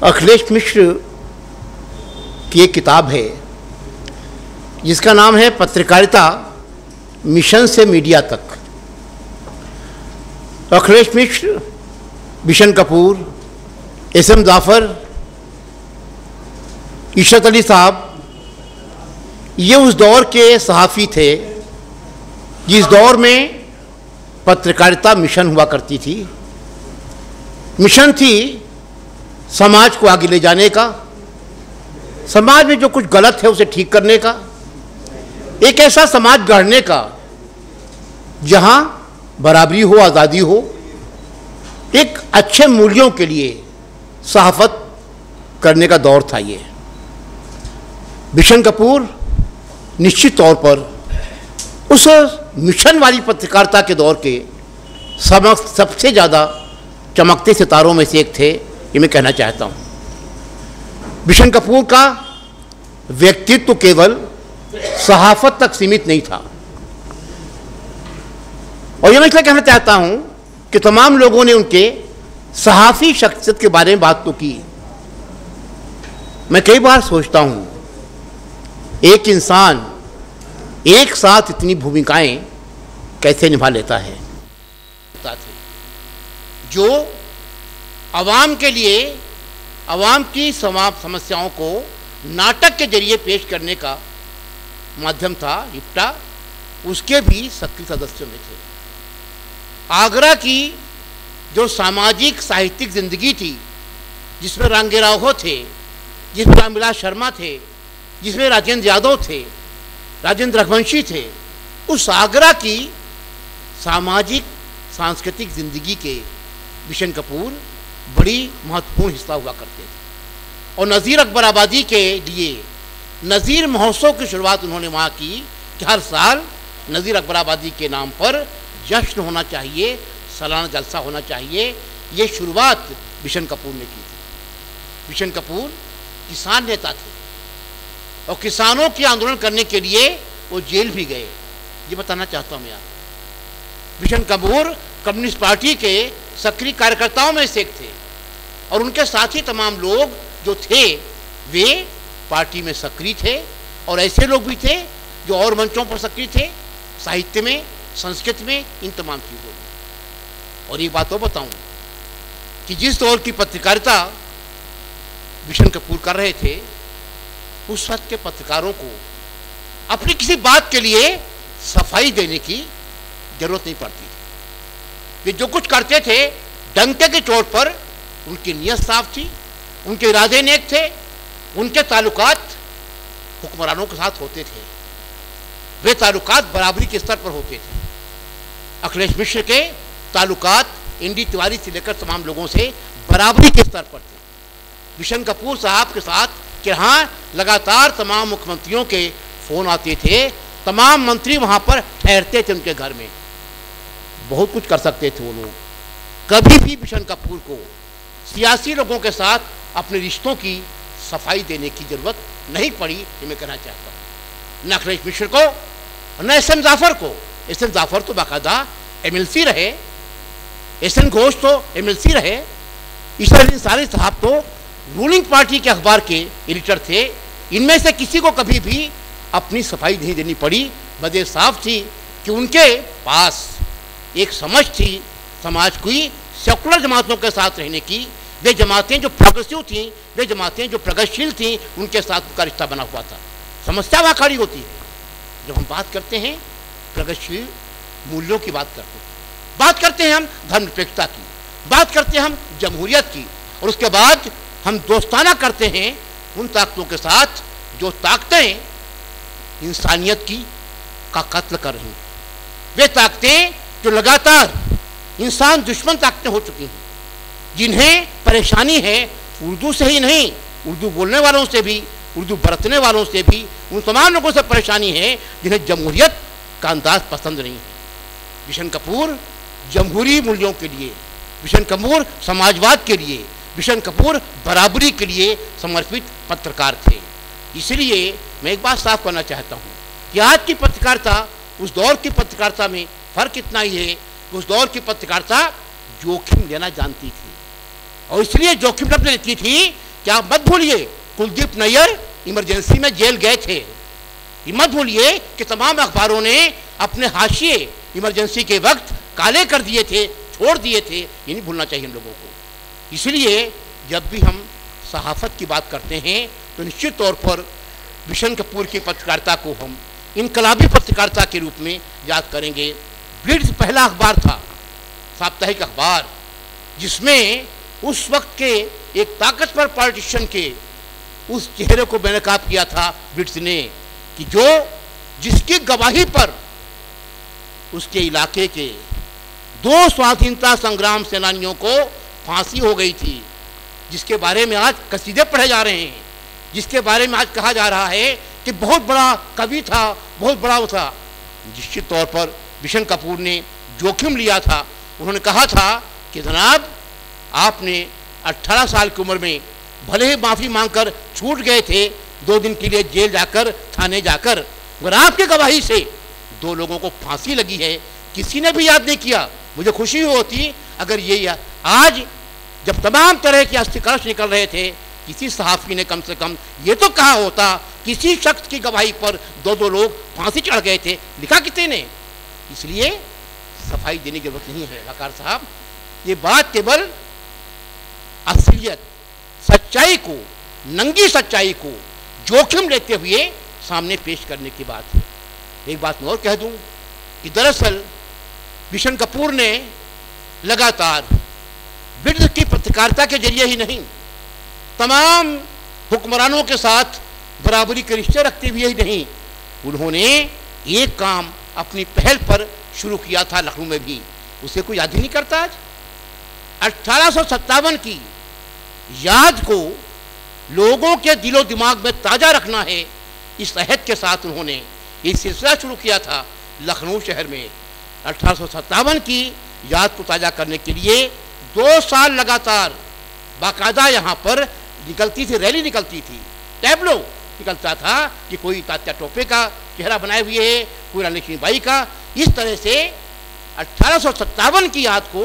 अखिलेश मिश्र की एक किताब है जिसका नाम है पत्रकारिता मिशन से मीडिया तक। अखिलेश मिश्र, बिशन कपूर, एसएम जाफर, इशरत अली साहब, ये उस दौर के सहाफ़ी थे जिस दौर में पत्रकारिता मिशन हुआ करती थी। मिशन थी समाज को आगे ले जाने का, समाज में जो कुछ गलत है उसे ठीक करने का, एक ऐसा समाज गढ़ने का जहां बराबरी हो, आज़ादी हो, एक अच्छे मूल्यों के लिए सहाफ़त करने का दौर था ये। बिशन कपूर निश्चित तौर पर उस मिशन वाली पत्रकारिता के दौर के सबसे ज़्यादा चमकते सितारों में से एक थे, ये मैं कहना चाहता हूँ। बिशन कपूर का व्यक्तित्व तो केवल सहाफ़त तक सीमित नहीं था, और ये मैं इसलिए कहना चाहता हूँ कि तमाम लोगों ने उनके सहाफ़ी शख्सियत के बारे में बात तो की। मैं कई बार सोचता हूँ एक इंसान एक साथ इतनी भूमिकाएं कैसे निभा लेता है। जो आवाम के लिए आवाम की समस्याओं को नाटक के जरिए पेश करने का माध्यम था इप्टा, उसके भी सक्रिय सदस्यों में थे। आगरा की जो सामाजिक साहित्यिक जिंदगी थी, जिसमें रांगे राघव थे, जिसमें रामविलास शर्मा थे, जिसमें राजेंद्र यादव थे, राजेंद्र रघुवंशी थे, उस आगरा की सामाजिक सांस्कृतिक जिंदगी के बिशन कपूर बड़ी महत्वपूर्ण हिस्सा हुआ करते थे। और नज़ीर अकबर आबादी के लिए नज़ीर महोत्सव की शुरुआत उन्होंने वहाँ की कि हर साल नज़ीर अकबर आबादी के नाम पर जश्न होना चाहिए, सालाना जलसा होना चाहिए। ये शुरुआत बिशन कपूर ने की थी। बिशन कपूर किसान नेता थे और किसानों के आंदोलन करने के लिए वो जेल भी गए, ये बताना चाहता हूँ मैं आपको। बिशन कपूर कम्युनिस्ट पार्टी के सक्रिय कार्यकर्ताओं में से एक थे, और उनके साथी तमाम लोग जो थे वे पार्टी में सक्रिय थे, और ऐसे लोग भी थे जो और मंचों पर सक्रिय थे, साहित्य में, संस्कृत में, इन तमाम चीज़ों में। और एक बात तो बताऊं कि जिस दौर की पत्रकारिता बिशन कपूर कर रहे थे, उस वक्त के पत्रकारों को अपनी किसी बात के लिए सफाई देने की जरूरत नहीं पड़ती थी। वे जो कुछ करते थे डंके के चोट पर, उनकी नीयत साफ थी, उनके इरादे नेक थे, उनके ताल्लुकात हुक्मरानों के साथ होते थे, वे ताल्लुकात बराबरी के स्तर पर होते थे। अखिलेश मिश्र के ताल्लुकात इंडी तिवारी से लेकर तमाम लोगों से बराबरी के स्तर पर थे। बिशन कपूर साहब के साथ कि हाँ, लगातार तमाम मुख्यमंत्रियों के फ़ोन आते थे, तमाम मंत्री वहाँ पर ठहरते थे उनके घर में, बहुत कुछ कर सकते थे वो लोग। कभी भी बिशन कपूर को सियासी लोगों के साथ अपने रिश्तों की सफाई देने की जरूरत नहीं पड़ी, ये मैं कहना चाहता हूँ। न अखिलेश मिश्र को, न एसएम जाफर को। एसएम जाफर तो बाकायदा एमएलसी रहे, एसएन घोष तो एमएलसी रहे, इशरत अली अंसारी साहब तो रूलिंग पार्टी के अखबार के एडिटर थे। इनमें से किसी को कभी भी अपनी सफाई नहीं देनी पड़ी। वजह साफ थी कि उनके पास एक समझ थी समाज की सेकुलर जमातों के साथ रहने की। वे जमातें जो प्रोग्रेसिव थीं, वे जमातें जो प्रगतिशील थीं, उनके साथ उनका रिश्ता बना हुआ था। समस्या वहाँ खड़ी होती है जब हम बात करते हैं प्रगतिशील मूल्यों की, बात करते हैं हम धर्मनिरपेक्षता की, बात करते हैं हम जमहूरियत की, और उसके बाद हम दोस्ताना करते हैं उन ताकतों के साथ जो ताकतें इंसानियत की का कत्ल कर रही हैं। वे ताकतें जो लगातार इंसान दुश्मन ताकतें हो चुकी हैं, जिन्हें परेशानी है उर्दू से ही नहीं, उर्दू बोलने वालों से भी, उर्दू बरतने वालों से भी, उन तमाम लोगों से परेशानी है जिन्हें जमहूरियत का अंदाज पसंद नहीं है। बिशन कपूर जमहूरी मूल्यों के लिए, बिशन कपूर समाजवाद के लिए, बिशन कपूर बराबरी के लिए समर्पित पत्रकार थे। इसलिए मैं एक बात साफ करना चाहता हूँ कि आज की पत्रकारिता उस दौर की पत्रकारिता में फ़र्क इतना ही है, उस दौर की पत्रकारिता जोखिम लेना जानती थी, और इसलिए जोखिम लेती थी क्या मत भूलिए कुलदीप नैयर इमरजेंसी में जेल गए थे। ये मत भूलिए कि तमाम अखबारों ने अपने हाशिए इमरजेंसी के वक्त काले कर दिए थे, छोड़ दिए थे। ये नहीं भूलना चाहिए हम लोगों को। इसलिए जब भी हम सहाफ़त की बात करते हैं तो निश्चित तौर पर बिशन कपूर की पत्रकारिता को हम इनकलाबी पत्रकारिता के रूप में याद करेंगे। ब्लिट्ज़ पहला अखबार था, साप्ताहिक अखबार, जिसमें उस वक्त के एक ताकतवर पॉलिटिशियन के उस चेहरे को बेनकाब किया था ब्लिट्ज़ ने कि जिसकी गवाही पर उसके इलाके के 2 स्वाधीनता संग्राम सेनानियों को फांसी हो गई थी, जिसके बारे में आज कसीदे पढ़े जा रहे हैं, जिसके बारे में आज कहा जा रहा है कि बहुत बड़ा कवि था, बहुत बड़ा वो था। निश्चित तौर पर बिशन कपूर ने जोखिम लिया था। उन्होंने कहा था कि जनाब आपने 18 साल की उम्र में भले ही माफ़ी मांगकर छूट गए थे 2 दिन के लिए जेल जाकर, थाने जाकर, मगर आपकी गवाही से 2 लोगों को फांसी लगी है, किसी ने भी याद नहीं किया। मुझे खुशी होती अगर ये आज जब तमाम तरह के अस्थि कलश निकल रहे थे, किसी सहाफ़ी ने कम से कम ये तो कहा होता किसी शख्स की गवाही पर 2 लोग फांसी चढ़ गए थे, लिखा किसी ने। इसलिए सफाई देने की जरूरत नहीं है वकार साहब। ये बात केवल असलियत, सच्चाई को, नंगी सच्चाई को जोखिम लेते हुए सामने पेश करने की बात है। एक बात मैं और कह दूं कि दरअसल बिशन कपूर ने लगातार ब्लिट्ज़ की पत्रकारिता के जरिए ही नहीं, तमाम हुक्मरानों के साथ बराबरी के रिश्ते रखते हुए ही नहीं, उन्होंने एक काम अपनी पहल पर शुरू किया था लखनऊ में भी, उसे कोई याद ही नहीं करता। आज 1857 की याद को लोगों के दिलो दिमाग में ताज़ा रखना है, इस अहद के साथ उन्होंने ये सिलसिला शुरू किया था लखनऊ शहर में। 1857 की याद को ताज़ा करने के लिए 2 साल लगातार बाकायदा यहाँ पर निकलती थी, रैली निकलती थी, टैबलो निकलता था कि कोई तात्या टोपे का चेहरा बनाए हुए है, कोई रानी लक्ष्मीबाई का। इस तरह से 1857 की याद को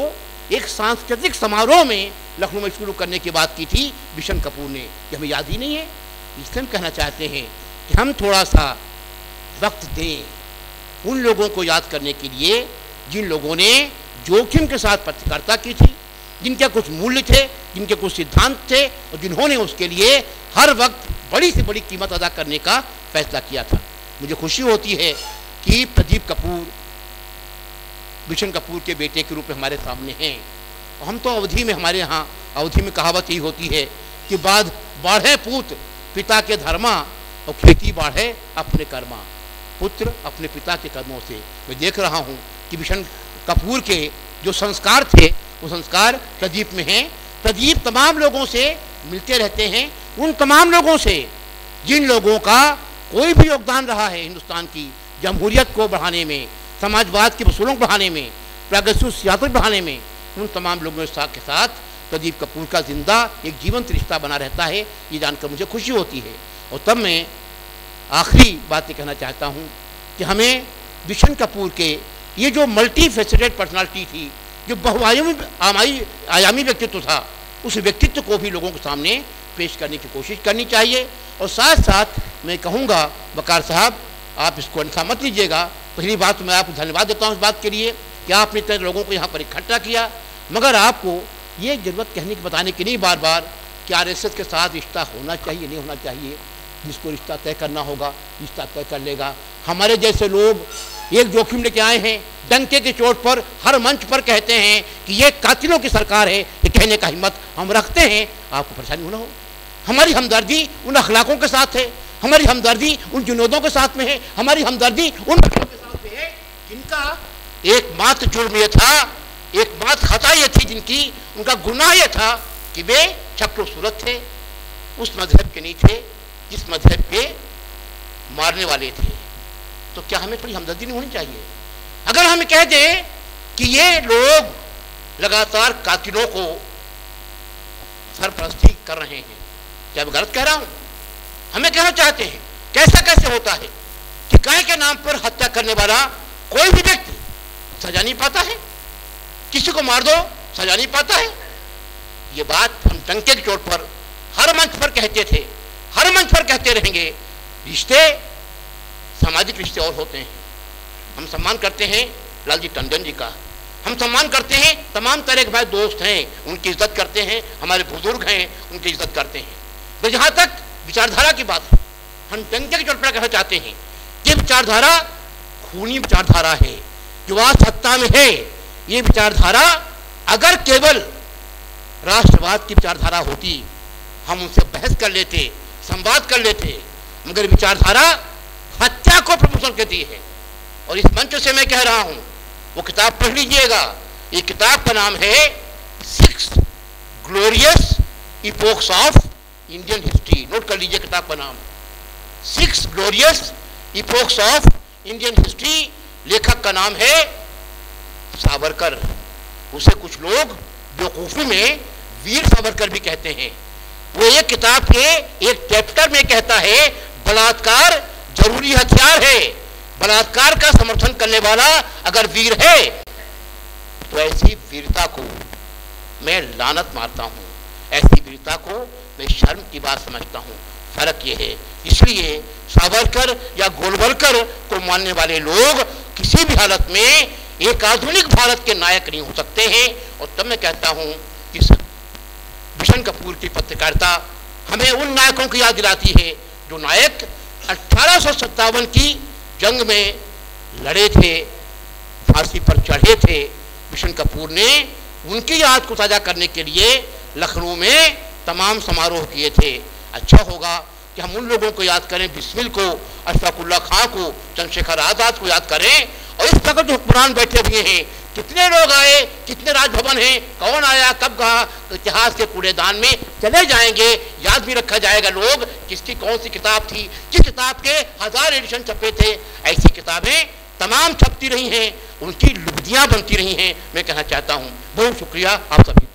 एक सांस्कृतिक समारोह में लखनऊ में शुरू करने की बात की थी बिशन कपूर ने, कि हमें याद ही नहीं है। इसलिए हम कहना चाहते हैं कि हम थोड़ा सा वक्त दें उन लोगों को याद करने के लिए जिन लोगों ने जोखिम के साथ पत्रकारिता की थी, जिनके कुछ मूल्य थे, जिनके कुछ सिद्धांत थे, और जिन्होंने उसके लिए हर वक्त बड़ी से बड़ी कीमत अदा करने का फैसला किया था। मुझे खुशी होती है कि प्रदीप कपूर बिशन कपूर के बेटे के रूप में हमारे सामने हैं। हम तो अवधि में, हमारे यहाँ अवधि में कहावत यही होती है कि बाद बाढ़े पूत पिता के धर्मा और खेती बाढ़े अपने कर्मा। पुत्र अपने पिता के कर्मों से। मैं देख रहा हूँ कि बिशन कपूर के जो संस्कार थे वो संस्कार प्रदीप में हैं। प्रदीप तमाम लोगों से मिलते रहते हैं, उन तमाम लोगों से जिन लोगों का कोई भी योगदान रहा है हिंदुस्तान की जमहूरियत को बढ़ाने में, समाजवाद के उसूलों को बढ़ाने में, प्रोग्रेसिव सियासत बढ़ाने में, उन तमाम लोगों के साथ प्रदीप कपूर का जिंदा एक जीवंत रिश्ता बना रहता है। ये जानकर मुझे खुशी होती है। और तब मैं आखिरी बात ये कहना चाहता हूँ कि हमें बिशन कपूर के ये जो मल्टी फेसेटेड पर्सनालिटी थी, जो बहुआयामी व्यक्तित्व था, उस व्यक्तित्व को भी लोगों के सामने पेश करने की कोशिश करनी चाहिए। और साथ साथ मैं कहूँगा वकार साहब, आप इसको अनखा मत लीजिएगा। पहली बात तो मैं आपको धन्यवाद देता हूँ इस बात के लिए कि आपने इतने लोगों को यहाँ पर इकट्ठा किया, मगर आपको ये जरूरत कहने की, बताने की नहीं बार बार कि आरएसएस के साथ रिश्ता होना चाहिए, नहीं होना चाहिए। जिसको रिश्ता तय करना होगा रिश्ता तय कर लेगा। हमारे जैसे लोग एक जोखिम लेके आए हैं, डंके की चोट पर हर मंच पर कहते हैं कि ये कातिलों की सरकार है, ये कहने का हिम्मत हम रखते हैं। आपको परेशानी होना हो, हमारी हमदर्दी उन अखलाकों के साथ है, हमारी हमदर्दी उन जुनूदों के साथ में है, हमारी हमदर्दी उन बच्चों के साथ में है जिनका एकमात्र जुर्म ये था, एकमात्र खता ये थी, जिनकी उनका गुनाह ये था कि वे शक्ल सूरत थे, उस मजहब के नहीं थे जिस मजहब के मारने वाले थे। तो क्या हमें थोड़ी हमदर्दी नहीं होनी चाहिए? अगर हम कह दें कि ये लोग लगातार कातिलों को सरपरस्ती कर रहे हैं, क्या मैं गलत कह रहा हूं? हमें कहना चाहते हैं कैसा कैसे होता है कि गाय के नाम पर हत्या करने वाला कोई भी व्यक्ति सजा नहीं पाता है, किसी को मार दो सजा नहीं पाता है। ये बात हम टंके की चोट पर हर मंच पर कहते थे, हर मंच पर कहते रहेंगे, रिश्ते सामाजिक रिश्ते और होते हैं। हम सम्मान करते हैं लालजी टंडन जी का, हम सम्मान करते हैं तमाम तरह के भाई दोस्त हैं, उनकी इज्जत करते हैं, हमारे बुजुर्ग हैं, उनकी इज्जत करते हैं। तो जहाँ तक विचारधारा की बात है, हम टंके की चोट पर कहना चाहते हैं कि विचारधारा खूनी विचारधारा है जो आज सत्ता में है। ये विचारधारा अगर केवल राष्ट्रवाद की विचारधारा होती, हम उनसे बहस कर लेते, संवाद कर लेते, मगर विचारधारा हत्या को प्रमोशन देती है। और इस मंच से मैं कह रहा हूं, वो किताब पढ़ लीजिएगा। ये किताब का नाम है 6 glorious epochs of Indian history. Note कर लीजिए किताब का नाम, 6 glorious epochs of Indian history. लेखक का नाम है सावरकर। उसे कुछ लोग बेवकूफी में वीर सावरकर भी कहते हैं। वो एक किताब के एक चैप्टर में कहता है बलात्कार जरूरी हथियार है, बलात्कार का समर्थन करने वाला अगर वीर है तो ऐसी वीरता को मैं लानत मारता हूं, ऐसी वीरता को मैं शर्म की बात समझता हूं। फर्क ये है, इसलिए सावरकर या गोलवलकर को मानने वाले लोग किसी भी हालत में एक आधुनिक भारत के नायक नहीं हो सकते हैं। और तब मैं कहता हूं कि बिशन कपूर की पत्रकारिता हमें उन नायकों की याद दिलाती है जो नायक 1857 की जंग में लड़े थे, फांसी पर चढ़े थे। बिशन कपूर ने उनकी याद को ताज़ा करने के लिए लखनऊ में तमाम समारोह किए थे। अच्छा होगा कि हम उन लोगों को याद करें, बिस्मिल को, अशफाकुल्ला खां को, चंद्रशेखर आज़ाद को याद करें। और इस तरह जो हुक्मरान बैठे हुए हैं, कितने लोग आए, कितने राजभवन हैं, कौन आया, कब कहा, इतिहास के कूड़ेदान में चले जाएंगे। याद भी रखा जाएगा लोग किसकी कौन सी किताब थी, किस किताब के 1000 एडिशन छपे थे। ऐसी किताबें तमाम छपती रही हैं, उनकी लुगदियाँ बनती रही हैं। मैं कहना चाहता हूँ, बहुत शुक्रिया आप सभी।